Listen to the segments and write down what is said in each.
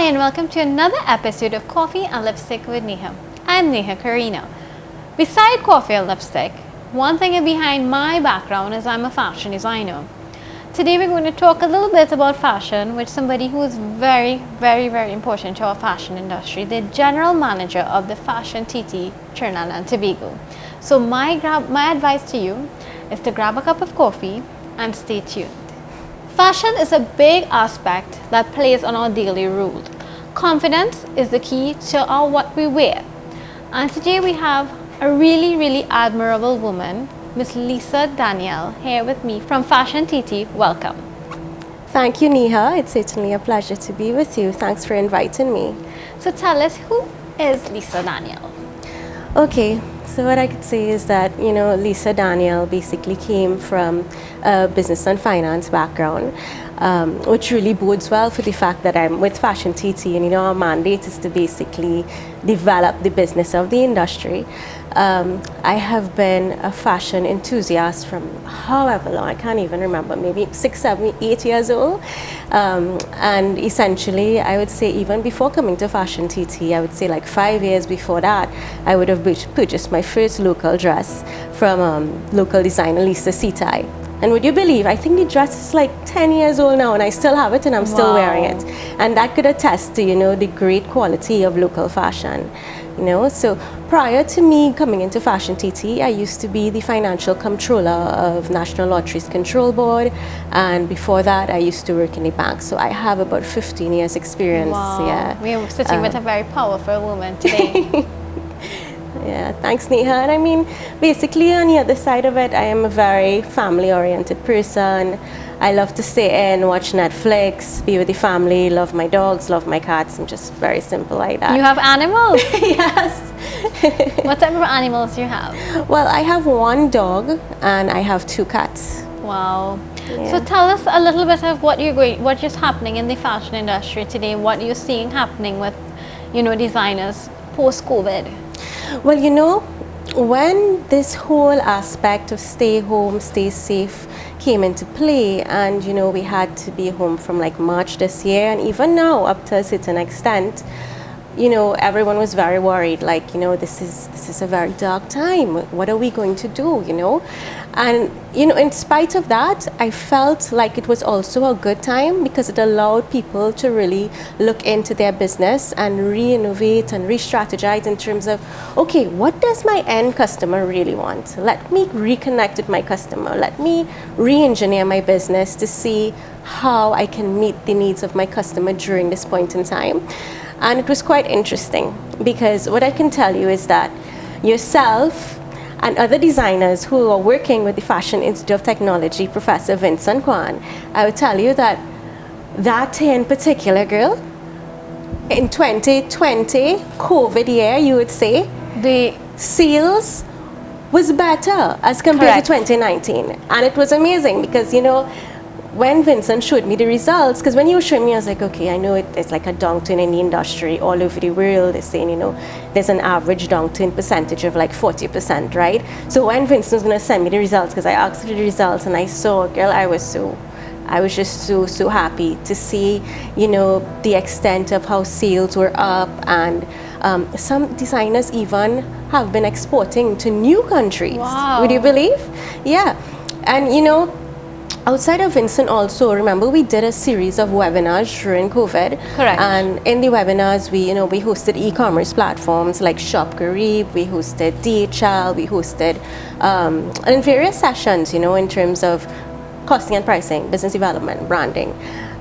and welcome to another episode of Coffee and Lipstick with Neha. I'm Neha Karina. Beside coffee and lipstick, one thing behind my background is I'm a fashion designer. Today we're going to talk a little bit about fashion with somebody who is very important to our fashion industry, the general manager of the Fashion TT Trinidad and Tobago. So my advice to you is to grab a cup of coffee and stay tuned. Fashion is a big aspect that plays on our daily rule. Confidence is the key to what we wear. And today we have a really admirable woman, Miss Lisa Danielle, here with me from Fashion TT. Welcome. Thank you, Neha. It's certainly a pleasure to be with you. Thanks for inviting me. So tell us, who is Lisa Danielle? Okay, so what I could say is that, Lisa Danielle basically came from a business and finance background, which really bodes well for the fact that I'm with Fashion TT, and our mandate is to basically develop the business of the industry. I have been a fashion enthusiast from however long, I can't even remember, maybe 6, 7, 8 years old. And essentially, I would say even before coming to Fashion TT, I would say like 5 years before that, I would have purchased my first local dress from local designer Lisa Sitai. And would you believe, I think the dress is like 10 years old now and I still have it and I'm still wearing it. And that could attest to, the great quality of local fashion. So prior to me coming into Fashion TT, I used to be the financial controller of National Lotteries Control Board, and before that I used to work in the bank. So I have about 15 years experience. Wow. Yeah. We are sitting with a very powerful woman today. Yeah, thanks, Neha. And I mean, basically on the other side of it, I am a very family-oriented person. I love to sit and watch Netflix, be with the family, love my dogs, love my cats. I'm just very simple like that. You have animals? Yes. What type of animals do you have? Well, I have one dog and I have 2 cats. Wow. Yeah. So tell us a little bit of what is happening in the fashion industry today, what you're seeing happening with, designers post-COVID. Well, when this whole aspect of stay home, stay safe came into play, and we had to be home from like March this year, and even now up to a certain extent, everyone was very worried, like, this is a very dark time. What are we going to do, And, in spite of that, I felt like it was also a good time because it allowed people to really look into their business and re-innovate and re-strategize in terms of, okay, what does my end customer really want? Let me reconnect with my customer. Let me re-engineer my business to see how I can meet the needs of my customer during this point in time. And it was quite interesting because what I can tell you is that yourself and other designers who are working with the Fashion Institute of Technology, Professor Vincent Kwan, I would tell you that in particular, girl, in 2020, COVID year, you would say, the sales was better as compared to 2019. And it was amazing because, when Vincent showed me the results, because when he was showing me, I was like, okay, I know it's like a downturn in the industry all over the world. They're saying, there's an average downturn percentage of like 40%, right? So when Vincent was going to send me the results, because I asked for the results and I saw, girl, I was just so happy to see, the extent of how sales were up, and some designers even have been exporting to new countries. Wow. Would you believe? Yeah. And, outside of Vincent also, remember we did a series of webinars during COVID. Correct. And in the webinars, we hosted e-commerce platforms like Shop Garib, we hosted DHL, we hosted in various sessions, in terms of costing and pricing, business development, branding.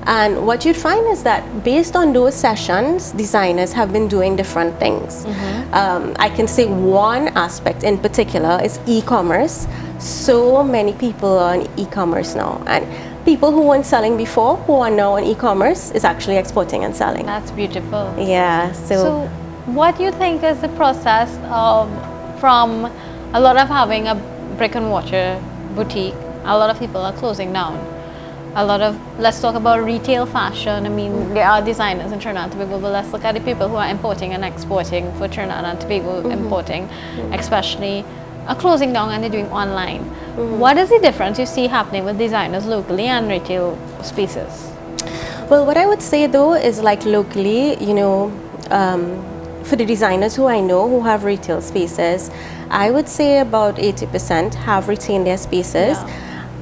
And what you'd find is that based on those sessions, designers have been doing different things. Mm-hmm. I can say one aspect in particular is e-commerce. So many people are on e-commerce now, and people who weren't selling before, who are now on e-commerce, is actually exporting and selling. That's beautiful. Yeah. So what do you think is the process from a lot of having a brick and mortar boutique? A lot of people are closing down. Let's talk about retail fashion. I mean, there are designers in Trinidad and Tobago, but let's look at the people who are importing and exporting for Trinidad and Tobago, importing, especially are closing down and they're doing online. What is the difference you see happening with designers locally and retail spaces? Well, what I would say though is like locally, for the designers who I know who have retail spaces, I would say about 80% have retained their spaces,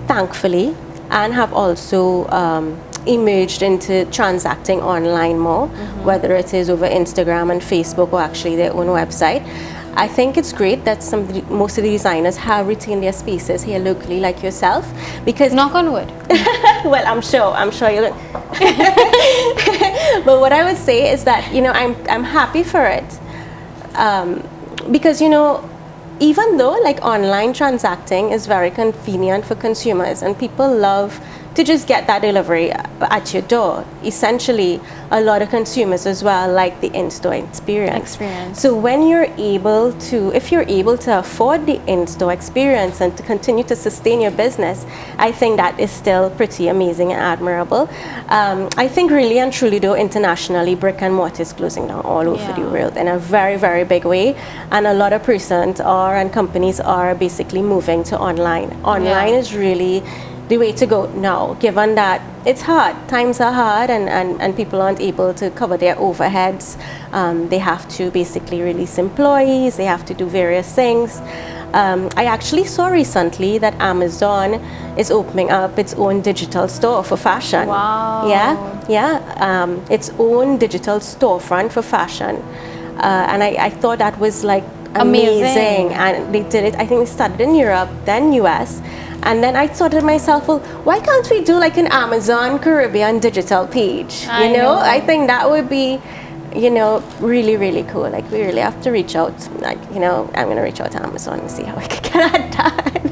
thankfully, and have also emerged into transacting online more, whether it is over Instagram and Facebook or actually their own website. I think it's great that most of the designers have retained their spaces here locally, like yourself, because knock on wood. well, I'm sure you'll. But what I would say is that I'm happy for it, because even though like online transacting is very convenient for consumers and people love to just get that delivery at your door, essentially a lot of consumers as well like the in-store experience. So when if you're able to afford the in-store experience and to continue to sustain your business, I think that is still pretty amazing and admirable. I think really and truly though, internationally, brick and mortar is closing down all over the world in a very, very big way, and a lot of persons and companies are basically moving to online. Online is really the way to go now, given that it's hard. Times are hard and people aren't able to cover their overheads. They have to basically release employees, they have to do various things. I actually saw recently that Amazon is opening up its own digital store for fashion. Wow. Its own digital storefront for fashion. And I thought that was like amazing. And they did it, I think they started in Europe, then US. And then I thought to myself, well, why can't we do like an Amazon Caribbean digital page? I know. I think that would be, really, really cool. Like we really have to reach out. Like, I'm going to reach out to Amazon and see how I can get that done.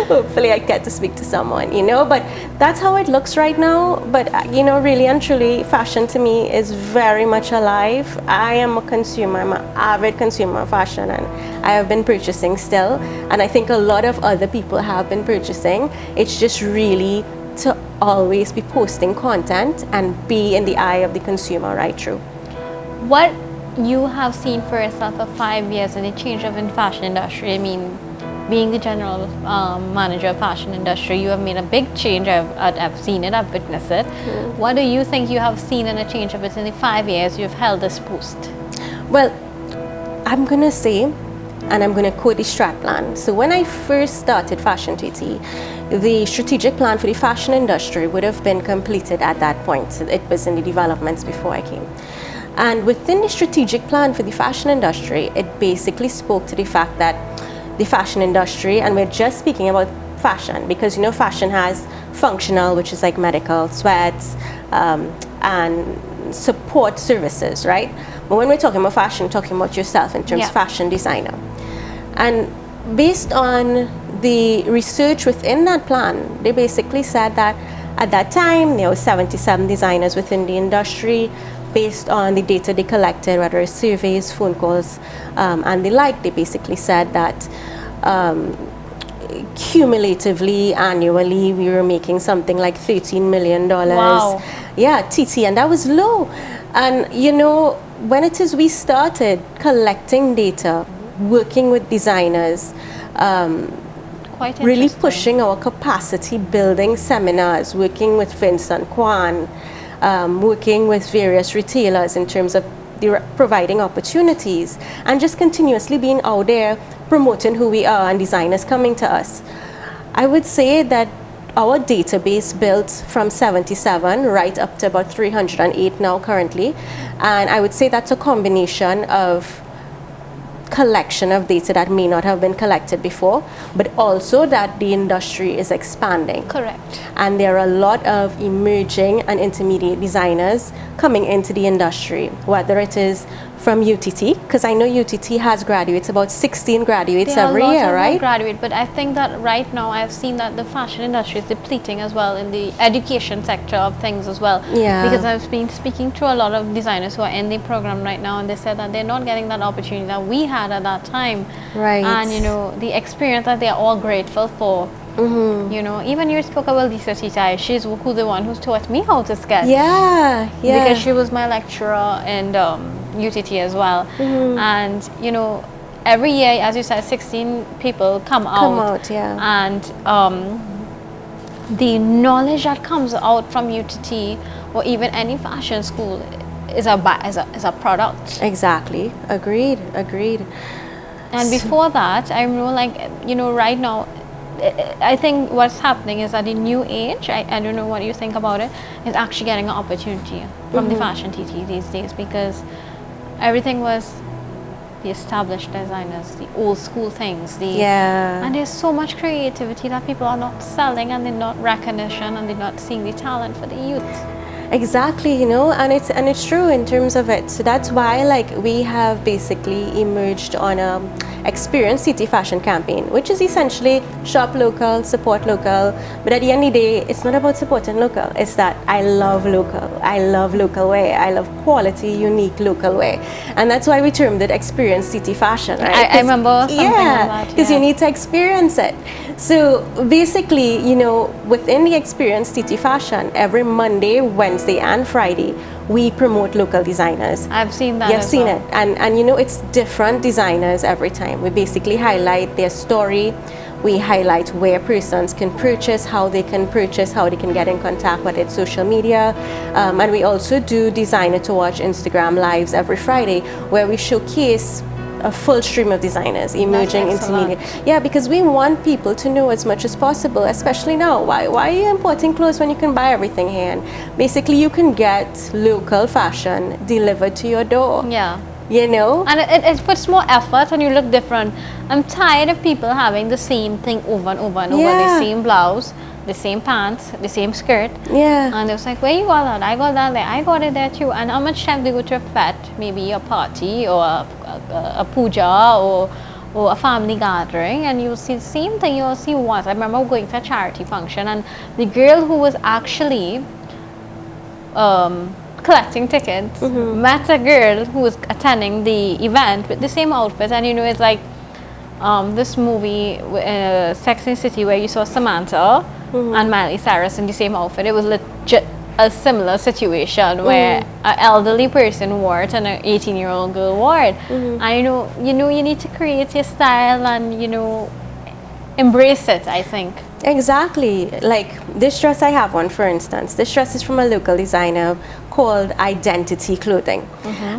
Hopefully I get to speak to someone, but that's how it looks right now. But, really and truly, fashion to me is very much alive. I am a consumer. I'm an avid consumer of fashion, and I have been purchasing still. And I think a lot of other people have been purchasing. It's just really to always be posting content and be in the eye of the consumer right through. What you have seen for yourself for 5 years in the change of in fashion industry, I mean, being the general manager of fashion industry, you have made a big change. I've seen it, I've witnessed it. What do you think you have seen in a change of it in the 5 years you've held this post? Well, I'm going to say, and I'm going to quote the strat plan. So when I first started Fashion TT, the strategic plan for the fashion industry would have been completed at that point. So it was in the developments before I came. And within the strategic plan for the fashion industry, it basically spoke to the fact that the fashion industry, and we're just speaking about fashion because fashion has functional, which is like medical, sweats, and support services, right? But when we're talking about fashion, we're talking about yourself in terms of fashion designer. And based on the research within that plan, they basically said that at that time there were 77 designers within the industry. Based on the data they collected, whether it's surveys, phone calls, and the like, they basically said that cumulatively, annually, we were making something like $13 million. Wow. Yeah, TT, and that was low. And when we started collecting data, working with designers, really pushing our capacity building seminars, working with Vincent Kwan, working with various retailers in terms of providing opportunities and just continuously being out there promoting who we are and designers coming to us. I would say that our database built from 77 right up to about 308 now currently, and I would say that's a combination of collection of data that may not have been collected before, but also that the industry is expanding. Correct. And there are a lot of emerging and intermediate designers coming into the industry, whether it is from UTT, because I know UTT has graduates, about 16 graduates every year, right? Graduate, but I think that right now I've seen that the fashion industry is depleting as well in the education sector of things as well. Yeah. Because I've been speaking to a lot of designers who are in the program right now, and they said that they're not getting that opportunity that we had at that time. Right. And the experience that they're all grateful for. Mm-hmm. Even you spoke about Lisa Titai. She's the one who taught me how to sketch. Yeah. Because she was my lecturer in UTT as well. Mm-hmm. And every year, as you said, 16 people come out. Yeah. And the knowledge that comes out from UTT or even any fashion school is a product. Exactly. Agreed. And before that, I know, like, right now, I think what's happening is that the new age, I don't know what you think about it, is actually getting an opportunity from the fashion TT these days, because everything was the established designers, the old school things, and there's so much creativity that people are not selling, and they're not recognition, and they're not seeing the talent for the youth. Exactly, and it's true in terms of it. So that's why, like, we have basically emerged on a experience city fashion campaign, which is essentially shop local, support local. But at the end of the day, it's not about supporting local. It's that I love local. I love local wear. I love quality, unique local wear, and that's why we termed it experience city fashion. Right? I remember something like that. Because you need to experience it. So basically, within the experience city fashion, every Monday, Wednesday, and Friday, we promote local designers. I've seen that. You've seen it, and it's different designers every time. We basically highlight their story. We highlight where persons can purchase, how they can purchase, how they can get in contact with it, social media, and we also do Designer to Watch Instagram lives every Friday, where we showcase a full stream of designers emerging into media. Yeah, because we want people to know as much as possible, especially now. Why are you importing clothes when you can buy everything here? And basically, you can get local fashion delivered to your door. Yeah. And it puts more effort, and you look different. I'm tired of people having the same thing over and over and over. The same blouse, the same pants, the same skirt. Yeah. And it was like, where you got that? I got that there. I got it there too. And how much time do you go to a fete, maybe a party or a puja or a family gathering, and you'll see the same thing you'll see once. I remember going to a charity function, and the girl who was actually collecting tickets met a girl who was attending the event with the same outfit, and it's like this movie Sex and the City where you saw Samantha and Miley Cyrus in the same outfit. It was legit a similar situation where an elderly person wore it and an 18-year-old girl wore it. And you need to create your style and embrace it, I think. Exactly. Like this dress, I have one, for instance. This dress is from a local designer called Identity Clothing,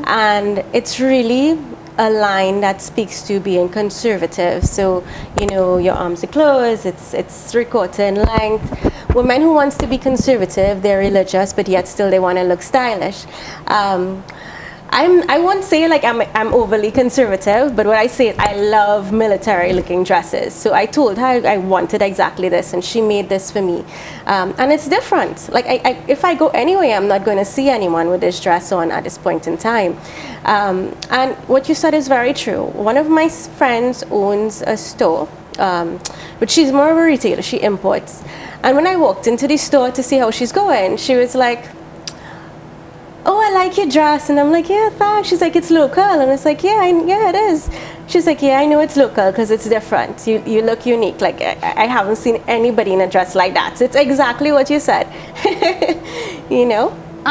and it's really a line that speaks to being conservative. So your arms are closed, it's 3/4 in length. Women who wants to be conservative, they're religious, but yet still they want to look stylish. I won't say like I'm overly conservative, but what I say is I love military looking dresses. So I told her I wanted exactly this, and she made this for me. And it's different. Like if I go anywhere, I'm not going to see anyone with this dress on at this point in time. And what you said is very true. One of my friends owns a store, but she's more of a retailer. She imports. And when I walked into the store to see how she's going, she was like, "Oh, I like your dress." And I'm like, "Yeah, thanks." She's like, "It's local." And it's like, yeah, it is. She's like, "Yeah, I know it's local because it's different. You look unique. Like, I haven't seen anybody in a dress like that." So it's exactly what you said.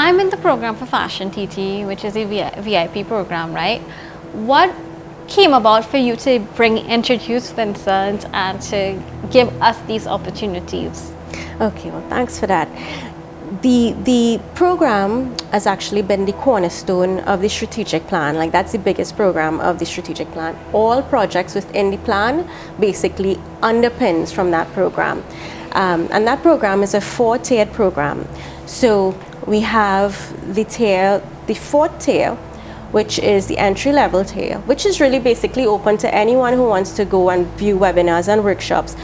I'm in the program for Fashion TT, which is a VIP program, right? What came about for you to introduce Vincent and to give us these opportunities? Okay, well, thanks for that. The program has actually been the cornerstone of the strategic plan. Like, that's the biggest program of the strategic plan. All projects within the plan basically underpins from that program. And that program is a 4-tiered program. So we have the 4th tier, which is the entry-level tier, which is really basically open to anyone who wants to go and view webinars and workshops.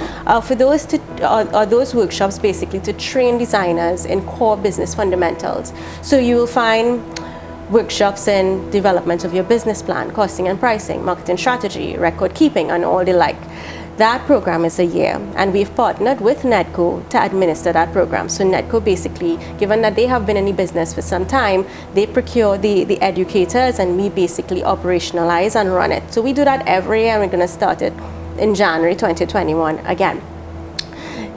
For those workshops basically to train designers in core business fundamentals. So you will find workshops in development of your business plan, costing and pricing, marketing strategy, record keeping, and all the like. That program is a year, and we've partnered with Netco to administer that program. So Netco basically, given that they have been in the business for some time, they procure the educators, and we basically operationalize and run it. So we do that every year, and we're going to start it in January 2021 again.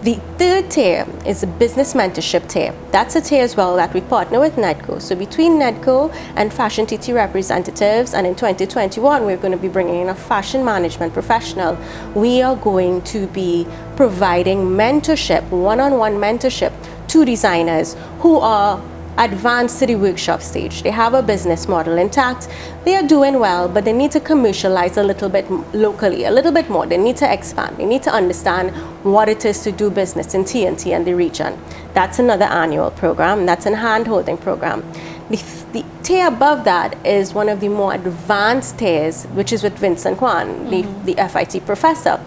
The third tier is a business mentorship tier. That's a tier as well that we partner with Nedco. So between Nedco and Fashion TT representatives, and in 2021 we're going to be bringing in a fashion management professional, we are going to be providing mentorship, one-on-one mentorship to designers who are advanced to the workshop stage. They have a business model intact, they are doing well, but they need to commercialize a little bit locally, a little bit more. They need to expand, they need to understand what it is to do business in TNT and the region. That's another annual program, that's a hand-holding program. The tier above that is one of the more advanced tiers, which is with Vincent Kwan, the FIT professor.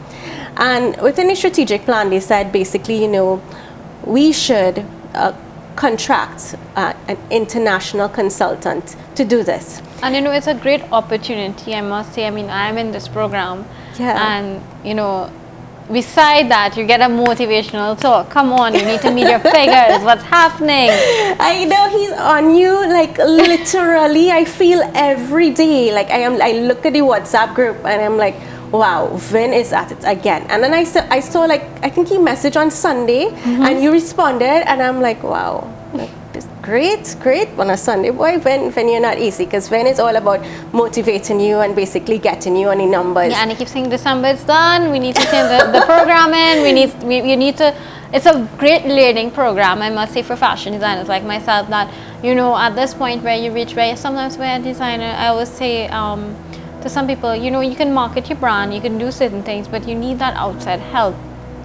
And within the strategic plan, they said basically, we should contract an international consultant to do this. And it's a great opportunity, I must say. I mean, I'm in this program, and beside that, you get a motivational talk. Come on, you need to meet your figures. What's happening? I know he's on you, like literally. I feel every day, like I look at the WhatsApp group and I'm like, wow, Vin is at it again. And then I saw like, I think he messaged on Sunday and you responded, and I'm like, wow, like, this great on a Sunday. Boy, Vin, you're not easy, because Vin is all about motivating you and basically getting you on the numbers. Yeah, and he keeps saying December is done, we need to send the program in, you need to, it's a great learning program, I must say, for fashion designers like myself, that, at this point where you reach, where sometimes we're a designer, I always say, to some people, you can market your brand, you can do certain things, but you need that outside help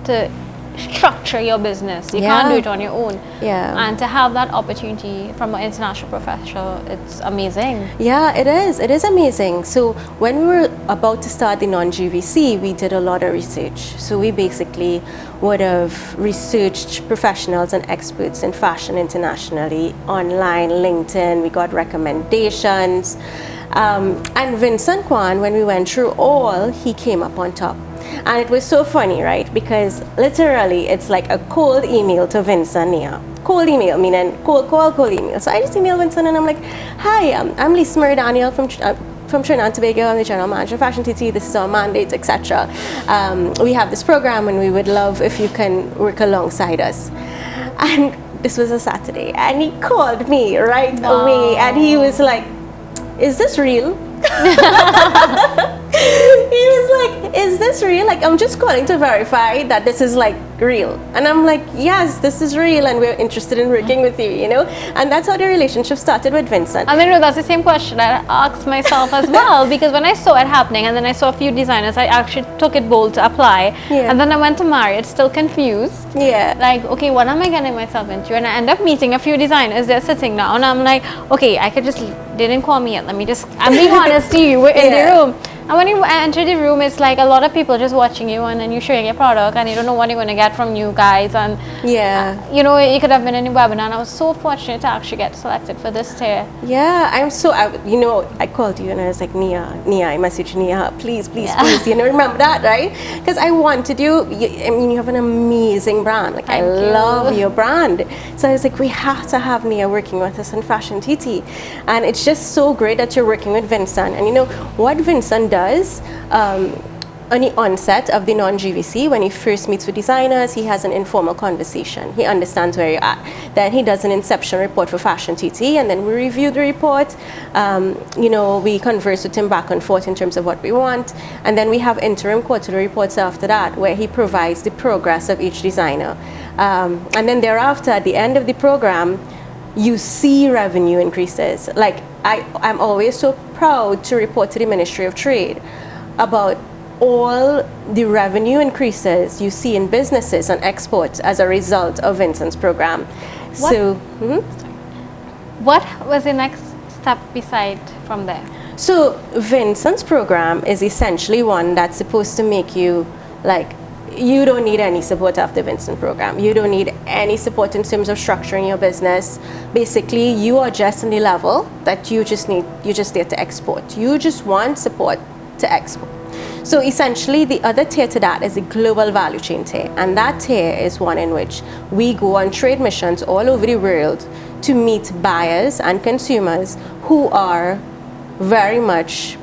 to structure your business. You can't do it on your own. Yeah. And to have that opportunity from an international professional, it's amazing. Yeah, it is. It is amazing. So when we were about to start the non-GVC, we did a lot of research. So we basically would have researched professionals and experts in fashion internationally, online, LinkedIn. We got recommendations. And Vincent Kwan, when we went through all, he came up on top. And it was so funny, right? Because literally, it's like a cold email to Vincent, Neha. Cold email, meaning cold email. So I just emailed Vincent and I'm like, hi, I'm Lisa Danielle from Trinidad and Tobago. I'm the general manager of Fashion TT. This is our mandate, etc. We have this program and we would love if you can work alongside us. And this was a Saturday, and he called me right away, and he was like, is this real? He was like, is this real? Like, I'm just calling to verify that this is like real. And I'm like, yes, this is real, and we're interested in working with you, And that's how the relationship started with Vincent. And then that's the same question I asked myself as well, because when I saw it happening, and then I saw a few designers, I actually took it bold to apply. Yeah. And then I went to Marriott, still confused. Yeah. Like, okay, what am I getting myself into? And I end up meeting a few designers. They're sitting down, and I'm like, okay, I could just, they didn't call me yet. I'm being honest to you, we're in the room. And when you enter the room, it's like a lot of people just watching you, and then you're showing your product, and you don't know what you're going to get from you guys. And it could have been in a webinar. And I was so fortunate to actually get selected for this tier. Yeah, I called you and I was like, Neha, I messaged Neha, please, remember that, right? Because I wanted you. You have an amazing brand. Like, I love your brand. So I was like, we have to have Neha working with us in Fashion TT, and it's just so great that you're working with Vincent. And what Vincent does on the onset of the non-GVC, when he first meets with designers, he has an informal conversation. He understands where you're at. Then he does an inception report for Fashion TT, and then we review the report. We converse with him back and forth in terms of what we want. And then we have interim quarterly reports after that, where he provides the progress of each designer. And then thereafter, at the end of the program, you see revenue increases. Like, I'm always so proud to report to the Ministry of Trade about all the revenue increases you see in businesses and exports as a result of Vincent's program. What was the next step beside from there? So Vincent's program is essentially one that's supposed to make you like, you don't need any support after Vincent program. You don't need any support in terms of structuring your business. Basically, you are just on the level that you're just there to export. You just want support to export. So essentially, the other tier to that is the global value chain tier. And that tier is one in which we go on trade missions all over the world to meet buyers and consumers who are very much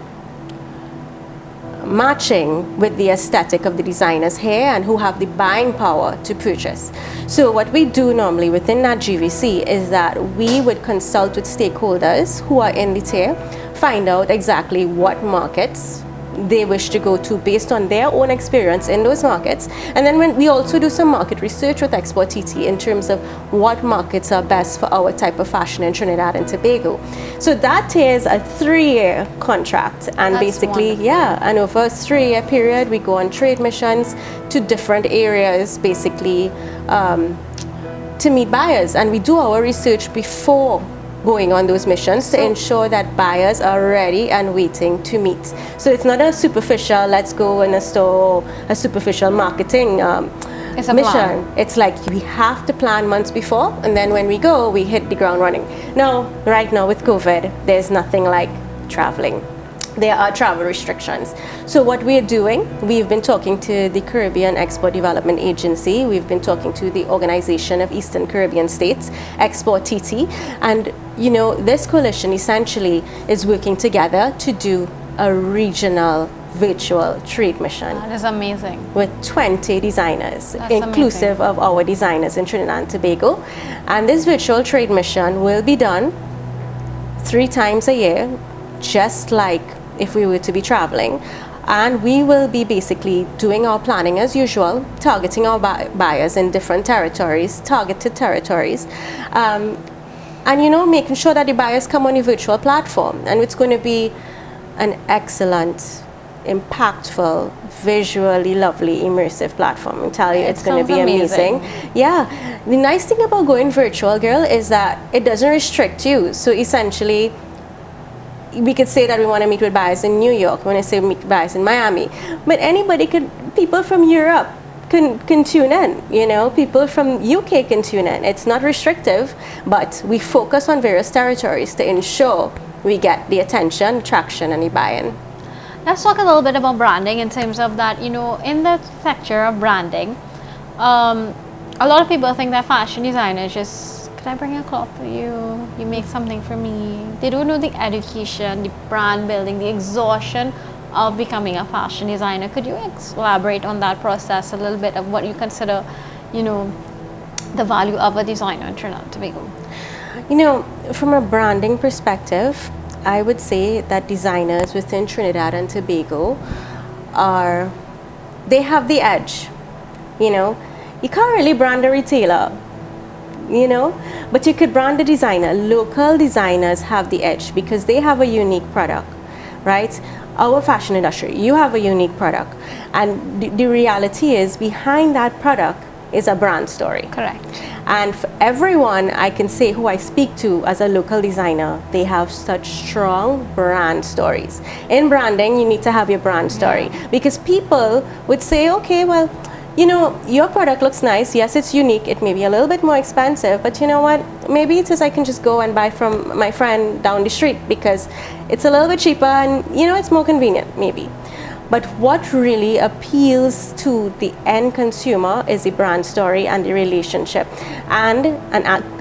matching with the aesthetic of the designers here and who have the buying power to purchase. So what we do normally within that GVC is that we would consult with stakeholders who are in the tier, find out exactly what markets they wish to go to based on their own experience in those markets. And then when we also do some market research with Export TT in terms of what markets are best for our type of fashion in Trinidad and Tobago. So that is a 3-year contract, and That's basically, wonderful. and over a 3-year period, we go on trade missions to different areas, basically to meet buyers, and we do our research before going on those missions to ensure that buyers are ready and waiting to meet. So it's not a superficial, let's go in a store, a superficial marketing It's a mission. plan. It's like we have to plan months before, and then when we go, we hit the ground running. Now, right now with COVID, there's nothing like traveling. There are travel restrictions. So what we're doing, we've been talking to the Caribbean Export Development Agency, we've been talking to the Organization of Eastern Caribbean States, Export TT, and this coalition essentially is working together to do a regional virtual trade mission That is amazing. with 20 designers, That's inclusive of our designers in Trinidad and Tobago. And this virtual trade mission will be done 3 times a year, just like if we were to be traveling. And we will be basically doing our planning as usual, targeting our buyers in different territories, targeted territories, and making sure that the buyers come on a virtual platform. And it's going to be an excellent, impactful, visually lovely, immersive platform. I tell you, it's going to be sounds amazing. amazing. Yeah, the nice thing about going virtual, girl, is that it doesn't restrict you. So essentially, we could say that we want to meet with buyers in New York, we want to say meet buyers in Miami, but people from Europe can tune in, people from UK can tune in. It's not restrictive, but we focus on various territories to ensure we get the attention, traction, and the buy-in. Let's talk a little bit about branding in terms of that, in the sector of branding, a lot of people think that fashion designers just, can I bring a cloth for you? You make something for me. They don't know the education, the brand building, the exhaustion of becoming a fashion designer. Could you elaborate on that process a little bit of what you consider, the value of a designer in Trinidad and Tobago? From a branding perspective, I would say that designers within Trinidad and Tobago they have the edge. You can't really brand a retailer, but you could brand a designer. Local designers have the edge because they have a unique product, right? Our fashion industry, you have a unique product, and the reality is behind that product is a brand story. Correct. And for everyone I can say who I speak to as a local designer, they have such strong brand stories. In branding, you need to have your brand story, because people would say, okay, well, your product looks nice. Yes, it's unique. It may be a little bit more expensive, but you know what? Maybe it is I can just go and buy from my friend down the street because it's a little bit cheaper and, it's more convenient, maybe. But what really appeals to the end consumer is the brand story and the relationship. And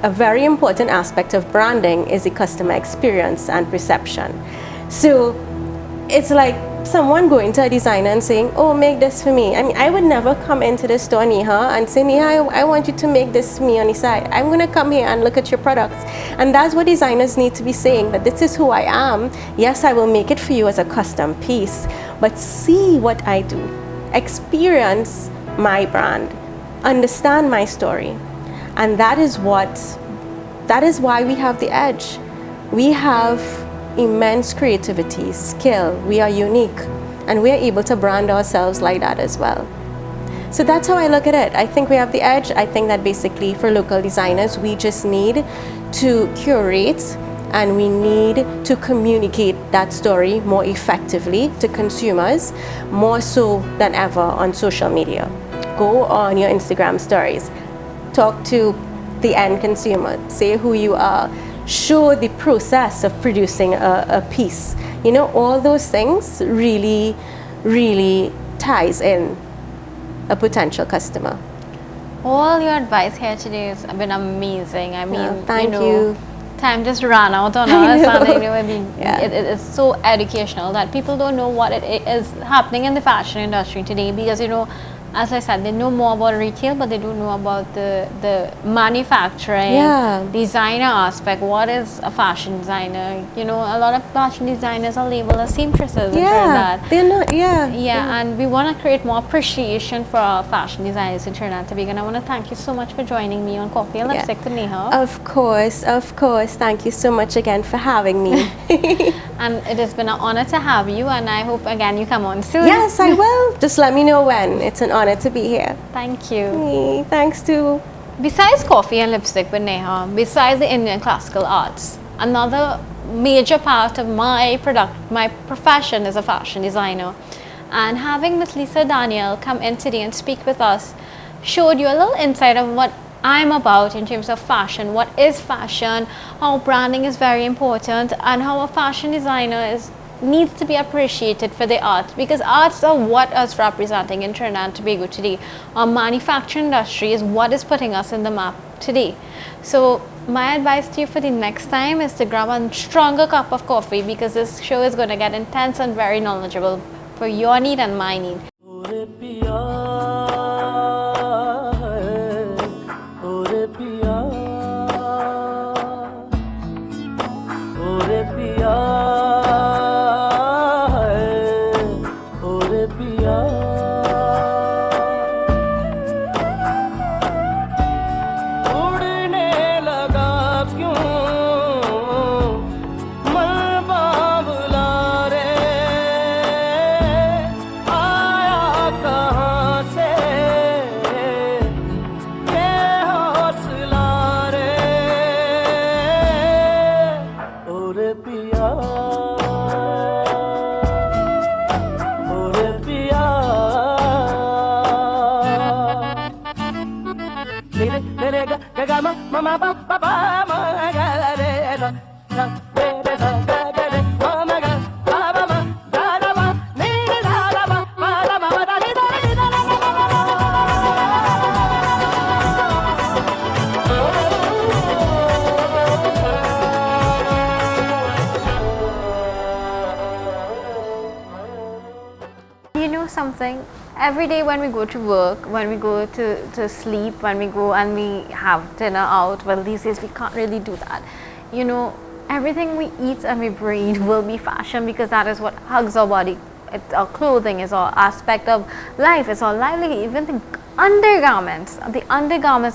a very important aspect of branding is the customer experience and perception. So it's like someone going to a designer and saying, oh, make this for me. I mean, I would never come into the store, Neha, and say, Neha, I want you to make this for me on the side. I'm going to come here and look at your products. And that's what designers need to be saying, that this is who I am. Yes, I will make it for you as a custom piece, but see what I do. Experience my brand. Understand my story. And that is why we have the edge. We have immense creativity, skill. We are unique, and we are able to brand ourselves like that as well. So that's how I look at it. I think we have the edge. I think that basically for local designers, we just need to curate and we need to communicate that story more effectively to consumers, more so than ever on social media. Go on your Instagram stories, talk to the end consumer, say who you are, show the process of producing a piece. All those things really, really ties in a potential customer. All your advice here today has been amazing. I mean, Thank you. time just ran out on us, and I know, I mean, Yeah. it is so educational that people don't know what it is happening in the fashion industry today, because, you know, as I said, they know more about retail, but they don't know about the manufacturing, Yeah. designer aspect. What is a fashion designer? You know, a lot of fashion designers are labeled as seamstresses in Trinidad. They're not. Yeah, and we want to create more appreciation for our fashion designers in Trinidad and Tobago. And I want to thank you so much for joining me on Coffee and Yeah. Lipstick with Neha. Of course, of course. Thank you so much again for having me. And it has been an honor to have you, and I hope again you come on soon. Yes, I will. Just let me know when. It's an honor to be here. Thank you. Thanks too. Besides Coffee and Lipstick with Neha, besides the Indian classical arts, another major part of my profession is a fashion designer. And having Miss Lisa Danielle come in today and speak with us showed you a little insight of what I'm about in terms of fashion. What is fashion, how branding is very important, and how a fashion designer needs to be appreciated for the art, because arts are what is representing in Trinidad and Tobago today. Our manufacturing industry is what is putting us in the map today. So my advice to you for the next time is to grab a stronger cup of coffee, because this show is going to get intense and very knowledgeable for your need and my need. You know something? Every day when we go to work, when we go to sleep, when we go and we have dinner out, well, these days we can't really do that. You know, everything we eat and we breathe will be fashion, because that is what hugs our body. It's our clothing, is our aspect of life, it's our livelihood. Even the undergarments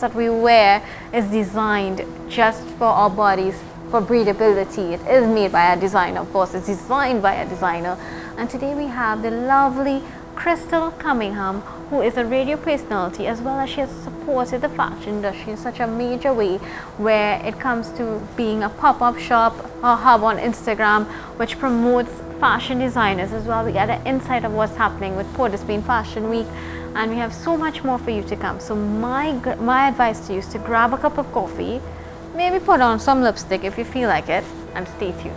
that we wear is designed just for our bodies, for breathability. It is made by a designer, of course, it's designed by a designer. And today we have the lovely Crystal Cummingham, who is a radio personality, as well as she has supported the fashion industry in such a major way, where it comes to being a pop-up shop, a hub on Instagram, which promotes fashion designers as well. We get an insight of what's happening with Port of Spain Fashion Week, and we have so much more for you to come. So my advice to you is to grab a cup of coffee, maybe put on some lipstick if you feel like it, and stay tuned.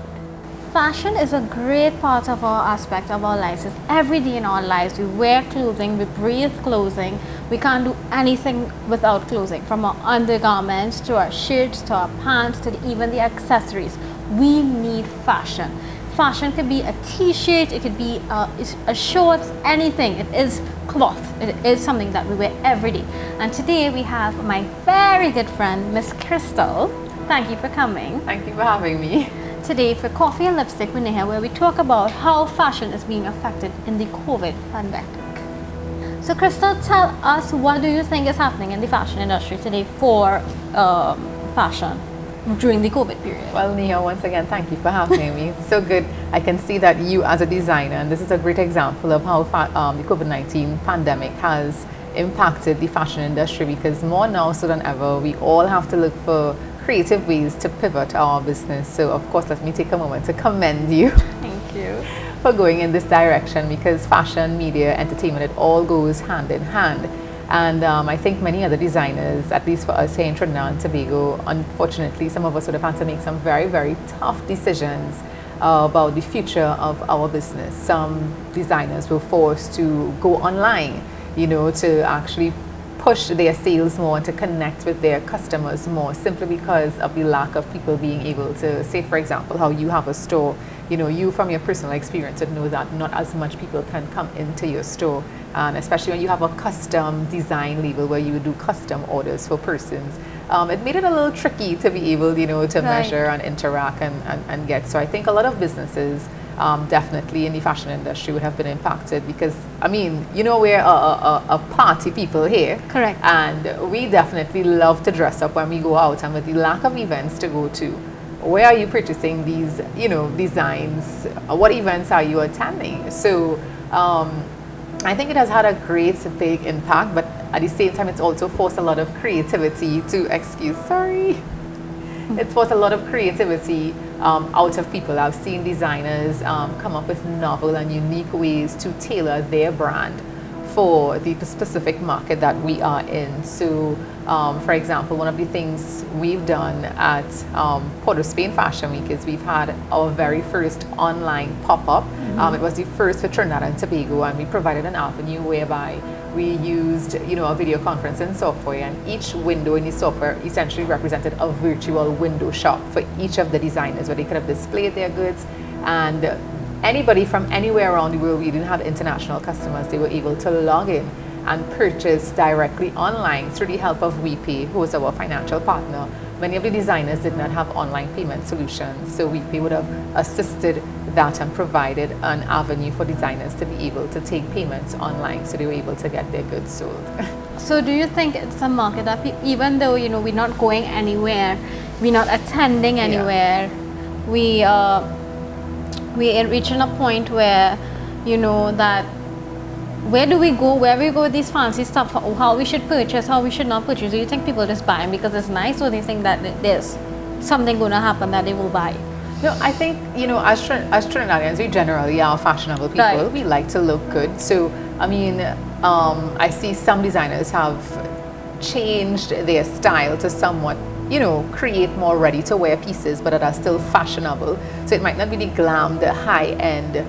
Fashion is a great part of our aspect of our lives. It's every day in our lives. We wear clothing, we breathe clothing. We can't do anything without clothing, from our undergarments to our shirts to our pants to even the accessories. We need fashion. Fashion could be a t-shirt, it could be a shorts, anything. It is cloth. It is something that we wear every day. And today we have my very good friend, Miss Crystal. Thank you for coming. Thank you for having me. Today for Coffee and Lipstick with Neha, where we talk about how fashion is being affected in the COVID pandemic. So Crystal, tell us, what do you think is happening in the fashion industry today for fashion during the COVID period? Well, Neha, once again, thank you for having me. It's so good. I can see that you as a designer, and this is a great example of how the COVID-19 pandemic has impacted the fashion industry, because more now so than ever, we all have to look for creative ways to pivot our business. So of course, let me take a moment to commend you. Thank you. For going in this direction, because fashion, media, entertainment, it all goes hand in hand. And I think many other designers, at least for us here in Trinidad and Tobago, unfortunately, some of us would have had to make some very, very tough decisions about the future of our business. Some designers were forced to go online, you know, to actually push their sales more and to connect with their customers more, simply because of the lack of people being able to, say for example, how you have a store, you from your personal experience would know that not as much people can come into your store, and especially when you have a custom design label where you do custom orders for persons. It made it a little tricky to be able, to measure and interact and get. So I think a lot of businesses definitely in the fashion industry would have been impacted because, we're a party people here. Correct. And we definitely love to dress up when we go out, and with the lack of events to go to, where are you purchasing these, designs? What events are you attending? So I think it has had a great, big impact, but at the same time, it's also forced a lot of creativity It's forced a lot of creativity out of people. I've seen designers come up with novel and unique ways to tailor their brand for the specific market that we are in. So, for example, one of the things we've done at Port of Spain Fashion Week is we've had our very first online pop-up. It was the first for Trinidad and Tobago, and we provided an avenue whereby we used, a video conferencing software, and each window in the software essentially represented a virtual window shop for each of the designers, where they could have displayed their goods, and anybody from anywhere around the world, we didn't have international customers, they were able to log in and purchase directly online through the help of WePay, who is our financial partner. Many of the designers did not have online payment solutions, so WePay would have assisted that and provided an avenue for designers to be able to take payments online, so they were able to get their goods sold. So do you think it's a market that even though we're not going anywhere, we're not attending anywhere, we are reaching a point where that where do we go with these fancy stuff, how we should purchase, how we should not purchase? Do you think people just buy because it's nice, or do you think that there's something going to happen that they will buy? No, I think, as Trinidadians, we generally are fashionable people. Right. We like to look good. So, I see some designers have changed their style to somewhat, create more ready-to-wear pieces, but that are still fashionable. So it might not be the glam, the high-end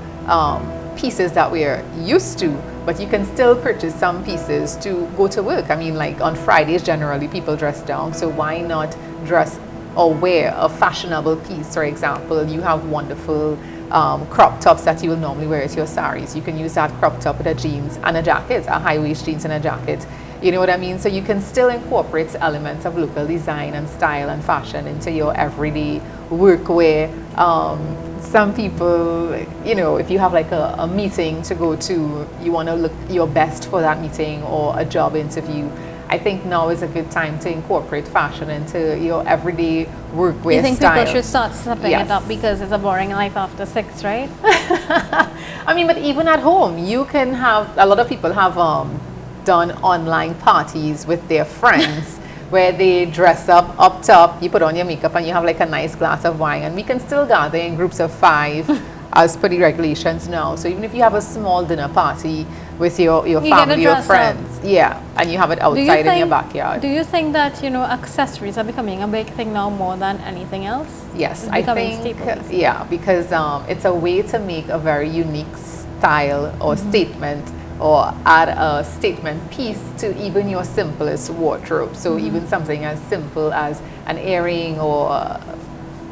pieces that we're used to, but you can still purchase some pieces to go to work. Like on Fridays, generally people dress down, so why not dress or wear a fashionable piece? For example, you have wonderful crop tops that you will normally wear with your saris. You can use that crop top with a jeans and a jacket, a high-waist jeans and a jacket. You know what I mean? So you can still incorporate elements of local design and style and fashion into your everyday workwear. Some people, if you have like a meeting to go to, you want to look your best for that meeting or a job interview, I think now is a good time to incorporate fashion into your everyday workwear style. You think people should start stepping it up because it's a boring life after 6, right? But even at home, you can have, a lot of people have done online parties with their friends where they dress up top, you put on your makeup, and you have like a nice glass of wine, and we can still gather in groups of 5 as per the regulations now. So even if you have a small dinner party with your family or friends, and you have it outside in your backyard. Do you think that accessories are becoming a big thing now more than anything else? Yes, I think because it's a way to make a very unique style or statement, or add a statement piece to even your simplest wardrobe. So even something as simple as an earring or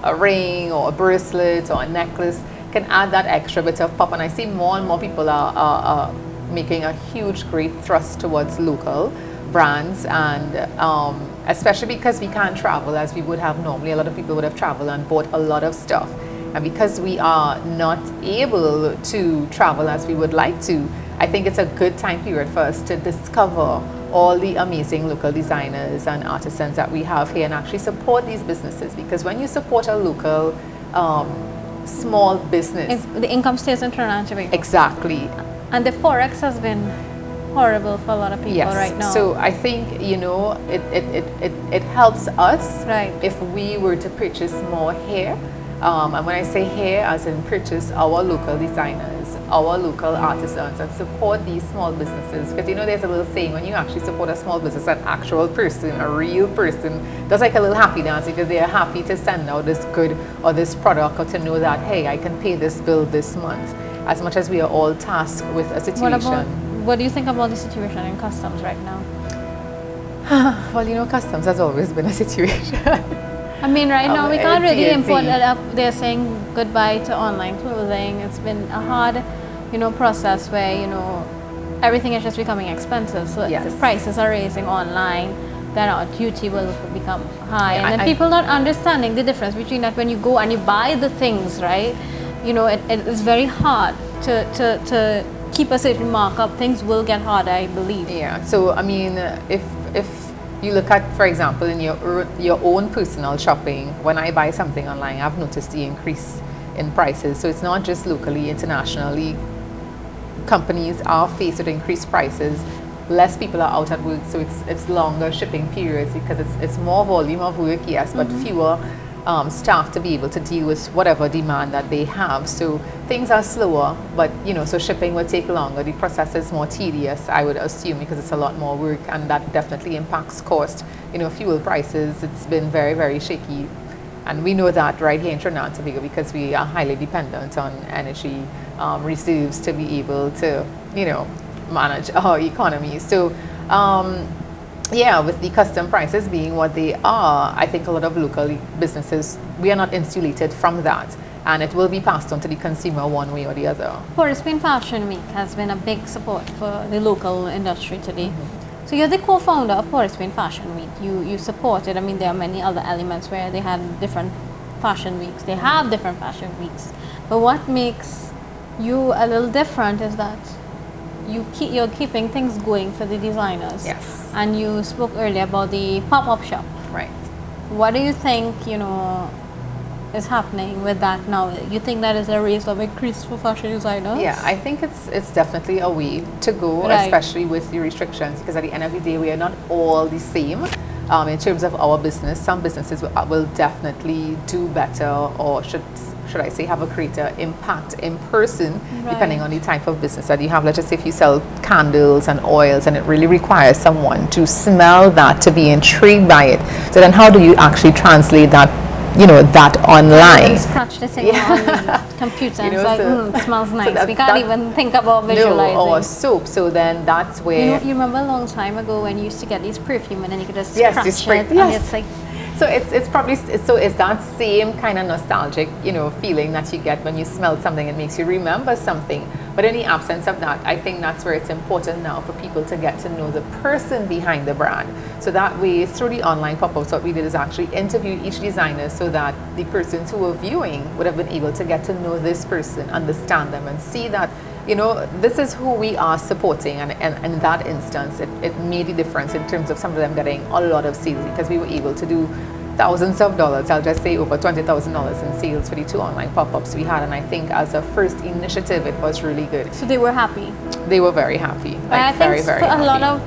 a ring or a bracelet or a necklace can add that extra bit of pop. And I see more and more people are making a huge, great thrust towards local brands, and especially because we can't travel as we would have normally. A lot of people would have traveled and bought a lot of stuff. And because we are not able to travel as we would like to, I think it's a good time period for us to discover all the amazing local designers and artisans that we have here and actually support these businesses. Because when you support a local small business, the income stays in Trinidad and Tobago. Exactly. And the Forex has been horrible for a lot of people right now. So I think, it helps us if we were to purchase more here. And when I say here, as in purchase our local designers, our local artisans, and support these small businesses. Because there's a little saying, when you actually support a small business, an actual person, a real person, does like a little happy dance, because they are happy to send out this good or this product, or to know that, hey, I can pay this bill this month. As much as we are all tasked with a situation. What do you think about the situation in customs right now? Well, customs has always been a situation. I mean, right now we can't really TNT. import it up. They're saying goodbye to online clothing. It's been a hard, process where, everything is just becoming expensive. So Yes. the prices are raising online, then our duty will become high. Yeah, And then people not understanding the difference between that when you go and you buy the things, right? It is very hard to keep a certain markup. Things will get harder, I believe. Yeah. So I mean, if you look at, for example, in your own personal shopping, when I buy something online, I've noticed the increase in prices. So it's not just locally, internationally. Companies are faced with increased prices. Less people are out at work, so it's longer shipping periods because it's more volume of work, yes, but fewer staff to be able to deal with whatever demand that they have. So things are slower, but so shipping will take longer. The process is more tedious, I would assume, because it's a lot more work, and that definitely impacts cost. Fuel prices, it's been very, very shaky. And we know that right here in Trinidad and Tobago because we are highly dependent on energy reserves to be able to, manage our economy. So, yeah, with the custom prices being what they are, I think a lot of local businesses, we are not insulated from that. And it will be passed on to the consumer one way or the other. Port of Spain Fashion Week has been a big support for the local industry today. So you're the co-founder of Port of Spain Fashion Week. You support it. I mean, there are many other elements where they had different fashion weeks. They have different fashion weeks. But what makes you a little different is that you're keeping things going for the designers. Yes. And you spoke earlier about the pop-up shop. Right. What do you think, is happening with that now? You think that is a raise of increase for fashion designers? Yeah, I think it's definitely a way to go, Right. especially with the restrictions, because at the end of the day, we are not all the same. In terms of our business, some businesses will definitely do better, or should I say, have a greater impact in person, depending on the type of business that you have. Let's just say if you sell candles and oils, and it really requires someone to smell that, to be intrigued by it. So then how do you actually translate that, that online? Scratch the thing on the computer and it's like, it smells nice. that- We can't that- even think about visualizing. No, or soap. So then that's where... You remember a long time ago when you used to get these perfume and then you could just Yes, scratch you spray- it yes. and it's like, So it's probably, so it's that same kind of nostalgic, feeling that you get when you smell something. It makes you remember something. But in the absence of that, I think that's where it's important now for people to get to know the person behind the brand. So that way, through the online pop-ups, what we did is actually interview each designer so that the persons who were viewing would have been able to get to know this person, understand them, and see that, this is who we are supporting. And in that instance, it made a difference in terms of some of them getting a lot of sales because we were able to do thousands of dollars. I'll just say over $20,000 in sales for the 2 online pop-ups we had. And I think as a first initiative, it was really good. so they were happy. They were very happy. But I Like very, think very for happy. a lot of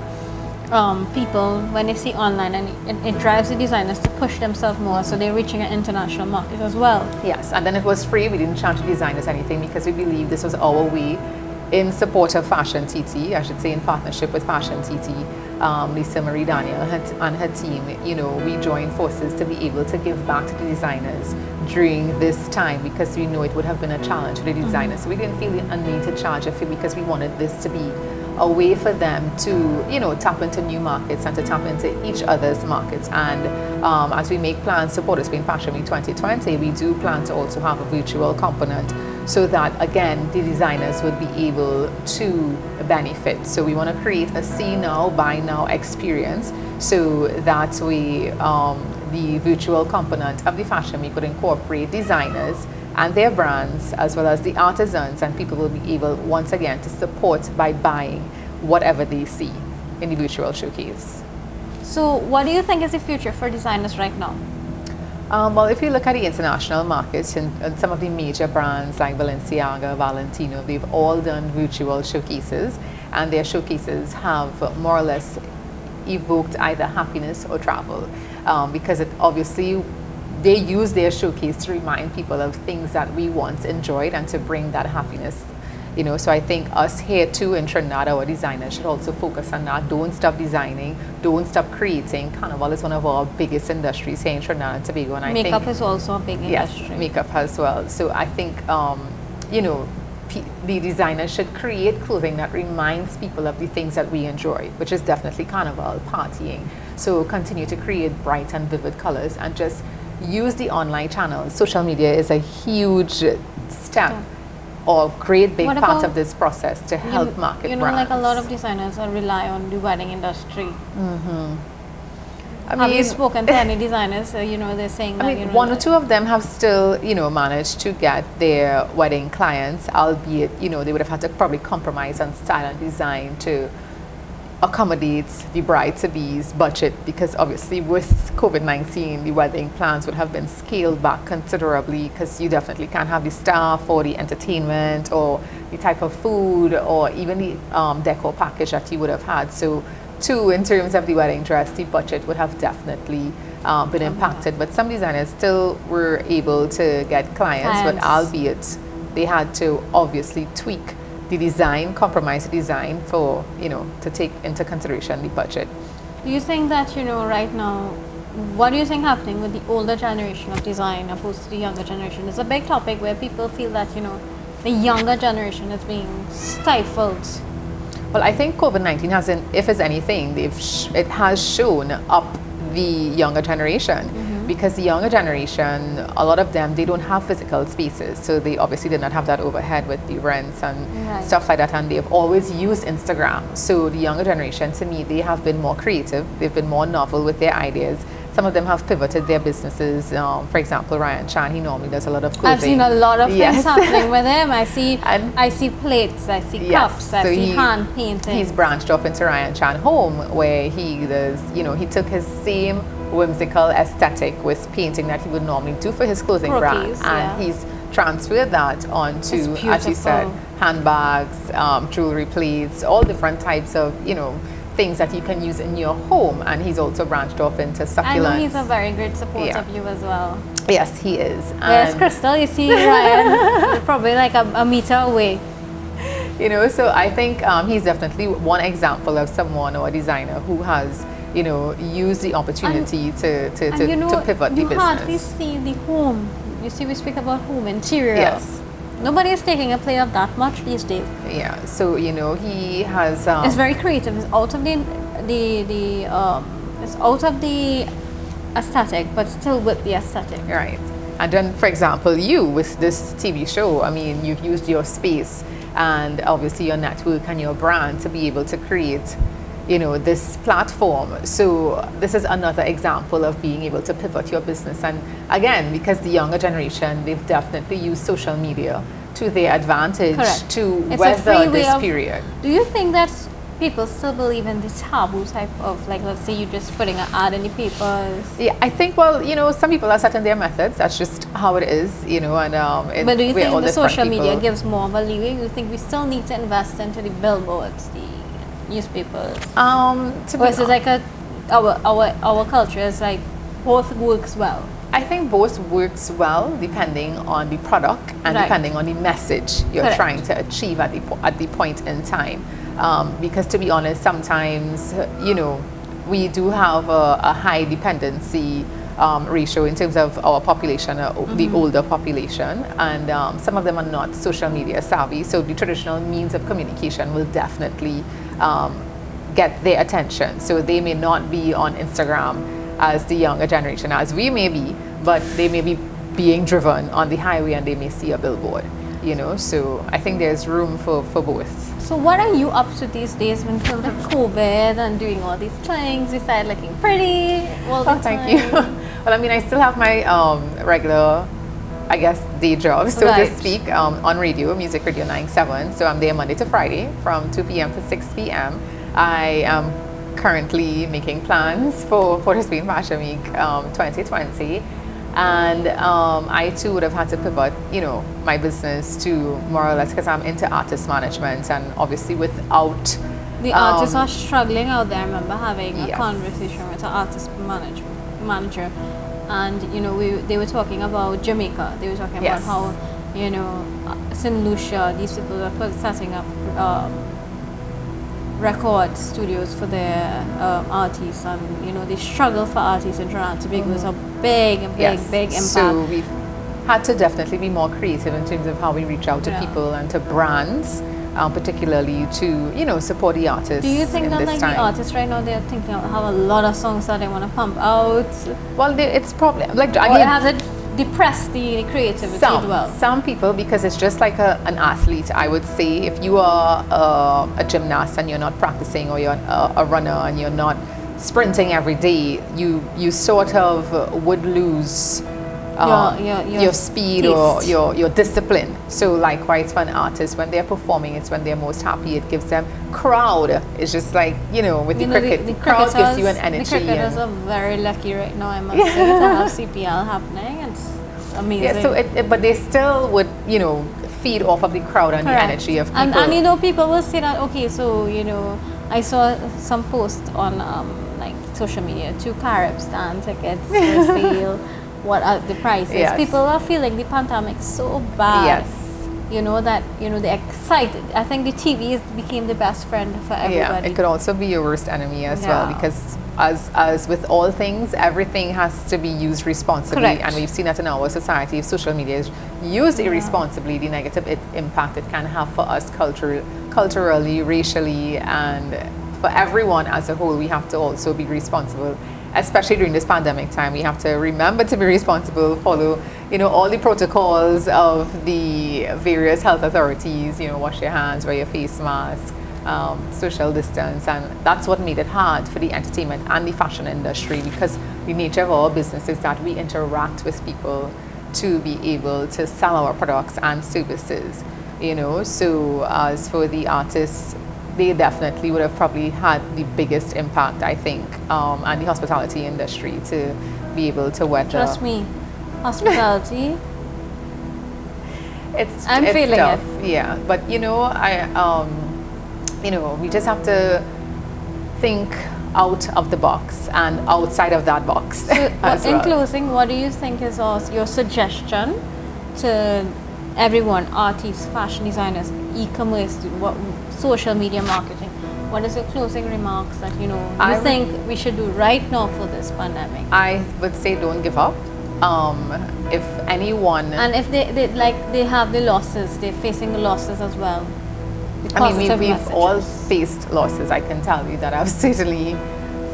people, when they see online, and it drives the designers to push themselves more, so they're reaching an international market as well. Yes, and then it was free. We didn't charge the designers anything because we believe this was our way in support of Fashion TT, I should say in partnership with Fashion TT, Lisa Marie Danielle and her team, we joined forces to be able to give back to the designers during this time because we know it would have been a challenge for the designers. So we didn't feel a need to charge a fee because we wanted this to be a way for them to, tap into new markets and to tap into each other's markets. And as we make plans to Port of Spain Fashion Week 2020, we do plan to also have a virtual component so that, again, the designers would be able to benefit. So we want to create a see now, buy now experience so that way the virtual component of the Fashion Week would incorporate designers and their brands as well as the artisans, and people will be able once again to support by buying whatever they see in the virtual showcase. So what do you think is the future for designers right now? Well, if you look at the international markets and some of the major brands like Balenciaga, Valentino, they've all done virtual showcases, and their showcases have more or less evoked either happiness or travel because it obviously they use their showcase to remind people of things that we once enjoyed and to bring that happiness. So I think us here too in Trinidad, our designers should also focus on that. Don't stop designing, don't stop creating. Carnival is one of our biggest industries here in Trinidad and Tobago, and Makeup is also a big industry. Yes, makeup as well. So I think the designer should create clothing that reminds people of the things that we enjoy, which is definitely Carnival, partying. So continue to create bright and vivid colors and just use the online channels. Social media is a huge step or great big What part about- of this process to help market You know, brands. like a lot of designers rely on the wedding industry. I Have you mean, spoken to any designers? You know, they're saying that, I mean, you know, one or two of them have still, managed to get their wedding clients, albeit, they would have had to probably compromise on style and design to accommodate the bride-to-be's budget, because obviously with COVID-19, the wedding plans would have been scaled back considerably, because you definitely can't have the staff or the entertainment or the type of food or even the decor package that you would have had. So two, in terms of the wedding dress, the budget would have definitely been impacted. But some designers still were able to get clients, but albeit they had to obviously tweak the design, compromise the design for, to take into consideration the budget. do you think that, right now, what do you think happening with the older generation of design opposed to the younger generation? It's a big topic where people feel that, the younger generation is being stifled. Well, I think COVID-19 hasn't, if it's anything, it has shown up the younger generation, because the younger generation, a lot of them, they don't have physical spaces, so they obviously did not have that overhead with the rents and stuff like that, and they've always used Instagram. So the younger generation, to me, they have been more creative, they've been more novel with their ideas. Some of them have pivoted their businesses. For example, Ryan Chan, he normally does a lot of clothing. I've seen a lot of things happening with him. I see plates, I see cups, I see hand painting. He's branched off into Ryan Chan Home, where he does, he took his same whimsical aesthetic with painting that he would normally do for his clothing brand, and he's transferred that onto, as you said, handbags, jewelry plates, all different types of, things that you can use in your home. And he's also branched off into succulents. I know he's a very great support of you as well. Yes, he is. Where's Crystal? You see Ryan probably like a meter away. So I think he's definitely one example of someone or a designer who has, used the opportunity to pivot the business. You hardly see the home. You see, we speak about home interiors. Yes. Nobody is taking a play of that much these days. Yeah, so he has. It's very creative. It's out of it's out of the aesthetic, but still with the aesthetic. Right. And then, for example, you with this TV show, I mean, you've used your space and obviously your network and your brand to be able to create, this platform. So this is another example of being able to pivot your business. And again, because the younger generation, they've definitely used social media to their advantage to weather this period. Do you think that people still believe in the taboo type of, like, let's say you're just putting an ad in the papers? Yeah, I think, well, some people are set in their methods. That's just how it is, and but do you think the social media gives more of a leeway? Do you think we still need to invest into the billboards, the newspapers? Versus like our culture is like both works well. I think both works well depending on the product and depending on the message you're trying to achieve at the point in time. Because to be honest, sometimes we do have a high dependency ratio in terms of our population, the older population, and some of them are not social media savvy, so the traditional means of communication will definitely get their attention. So they may not be on Instagram as the younger generation as we may be, but they may be being driven on the highway and they may see a billboard, so I think there's room for both. So what are you up to these days in terms of COVID and doing all these things besides looking pretty all the time? Thank you. Well, I mean, I still have my regular, I guess, day job, so to speak, on radio, Music Radio 97. So I'm there Monday to Friday from 2 p.m. to 6 p.m. I am currently making plans for the Spain Fashion Week 2020. And I too would have had to pivot, my business to more or less, because I'm into artist management, and obviously without the artists are struggling out there. I remember having a conversation with an artist manager, and they were talking about Jamaica. They were talking about how St. Lucia, these people are setting up record studios for their artists, and they struggle for artists in Trinidad and Tobago. It's a big impact. So we've had to definitely be more creative in terms of how we reach out to people and to brands particularly to, you know, support the artists. Do you think in that this like time. the artists right now they're thinking of have a lot of songs that they want to pump out, Well, it's probably like or again, has it depressed the creativity as well? some people, because it's just like an athlete. I would say if you are a gymnast and you're not practicing, or you're a runner and you're not sprinting every day, you sort of would lose your speed or taste. your discipline. So likewise for an artist, when they're performing, it's when they're most happy. It gives them crowd. It's just like, you know, with the cricket, the crowd gives you an energy. The cricketers are very lucky right now, I must say, to have CPL happening. It's amazing. Yeah, so but they still would, you know, feed off of the crowd and Correct. the energy of people. And you know, people will say that, okay, so, you know, I saw some post on like social media, 2 Carib stand tickets for sale. What are the prices? Yes. People are feeling the pandemic so bad. Yes. You know that, you know, they're excited. I think the TV became the best friend for everybody. Yeah, it could also be your worst enemy as well, Yeah. because as with all things, everything has to be used responsibly. Correct. And we've seen that in our society. If social media is used irresponsibly, the negative impact it can have for us culturally, racially, and for everyone as a whole. We have to also be responsible, especially during this pandemic time. We have to remember to be responsible, follow, you know, all the protocols of the various health authorities, you know, wash your hands, wear your face mask, social distance. And that's what made it hard for the entertainment and the fashion industry, because the nature of our business is that we interact with people to be able to sell our products and services, you know. So as for the artists, they definitely would have probably had the biggest impact, I think, and the hospitality industry to be able to weather. Trust me, hospitality. I'm it's feeling tough. it. Yeah, but you know, you know, we just have to think out of the box and outside of that box. So, as in well. closing, what do you think is your suggestion to everyone, artists, fashion designers, e-commerce, what social media marketing? What is your closing remarks that you think we should do right now for this pandemic? I would say don't give up. If anyone, And if they have the losses, they're facing the losses as well. The I mean, positive we've messages. all faced losses. I can tell you that I've certainly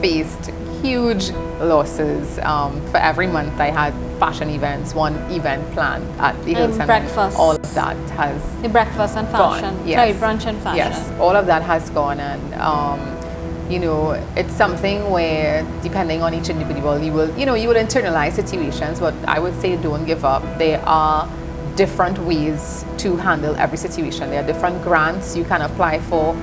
faced huge losses. For every month I had fashion events, one event planned at the Hilton. breakfast. All of that has The breakfast and fashion, gone. Yes. sorry, brunch and fashion. Yes, all of that has gone, and you know, it's something where depending on each individual, you will internalize situations. But I would say don't give up. There are different ways to handle every situation. There are different grants you can apply for.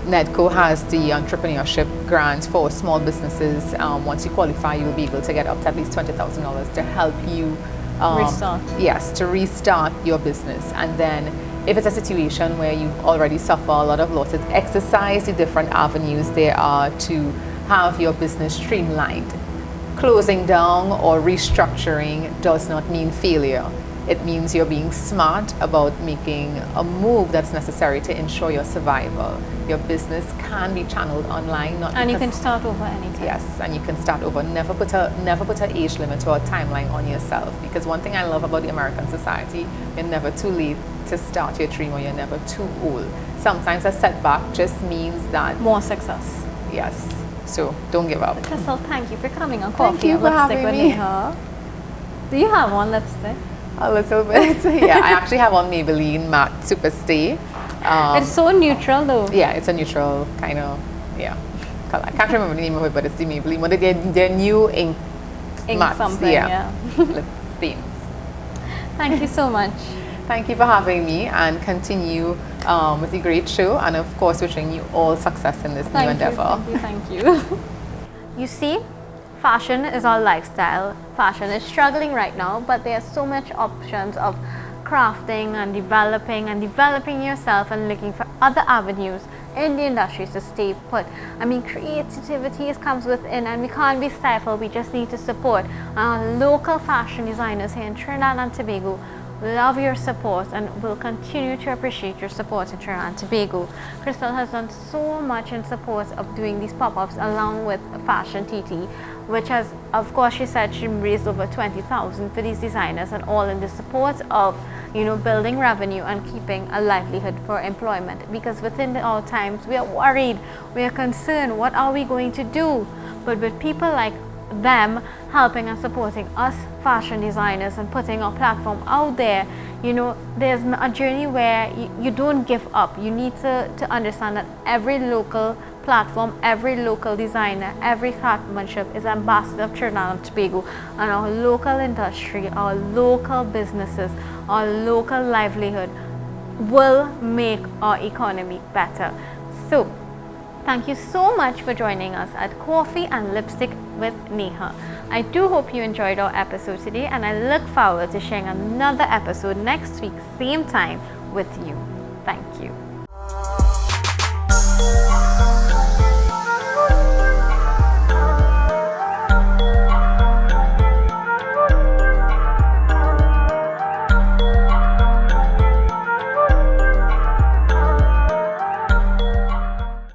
NEDCO has the entrepreneurship grant for small businesses. Once you qualify, you'll be able to get up to at least $20,000 to help you Restart. Yes, to restart your business. And then if it's a situation where you already suffer a lot of losses, exercise the different avenues there are to have your business streamlined. Closing down or restructuring does not mean failure. It means you're being smart about making a move that's necessary to ensure your survival. Your business can be channeled online, And you can start over anytime. Yes, and you can start over. Never put an age limit or a timeline on yourself, because one thing I love about the American society, you're never too late to start your dream, or you're never too old. Sometimes a setback just means that More success. yes. So don't give up. Crystal, thank you for coming on Thank Coffee you and for Lipstick having with me. Neha. Do you have one lipstick? A little bit. Yeah, I actually have on Maybelline Matte Super Stay. It's so neutral though. Yeah, it's a neutral kind of color. I can't remember the name of it, but it's the Maybelline one. They're new ink mattes, something, yeah. lip stains. Thank you so much. Thank you for having me, and continue with the great show, and of course wishing you all success in this new endeavor. Thank you. You see, fashion is our lifestyle. Fashion is struggling right now, but there are so much options of crafting and developing yourself and looking for other avenues in the industry to stay put. I mean, creativity comes within, and we can't be stifled. We just need to support our local fashion designers here in Trinidad and Tobago. Love your support, and will continue to appreciate your support in Trinidad and Tobago. Crystal has done so much in support of doing these pop-ups along with Fashion TT, which has, of course, she said she raised over 20,000 for these designers, and all in the support of building revenue and keeping a livelihood for employment. Because within our times, we are worried, we are concerned, what are we going to do? But with people like them helping and supporting us fashion designers and putting our platform out there, there's a journey where you don't give up. You need to understand that every local platform, every local designer, every craftsmanship is ambassador of Trinidad and Tobago, and our local industry, our local businesses, our local livelihood will make our economy better. So thank you so much for joining us at Coffee and Lipstick with Neha. I do hope you enjoyed our episode today, and I look forward to sharing another episode next week, same time, with you. Thank you.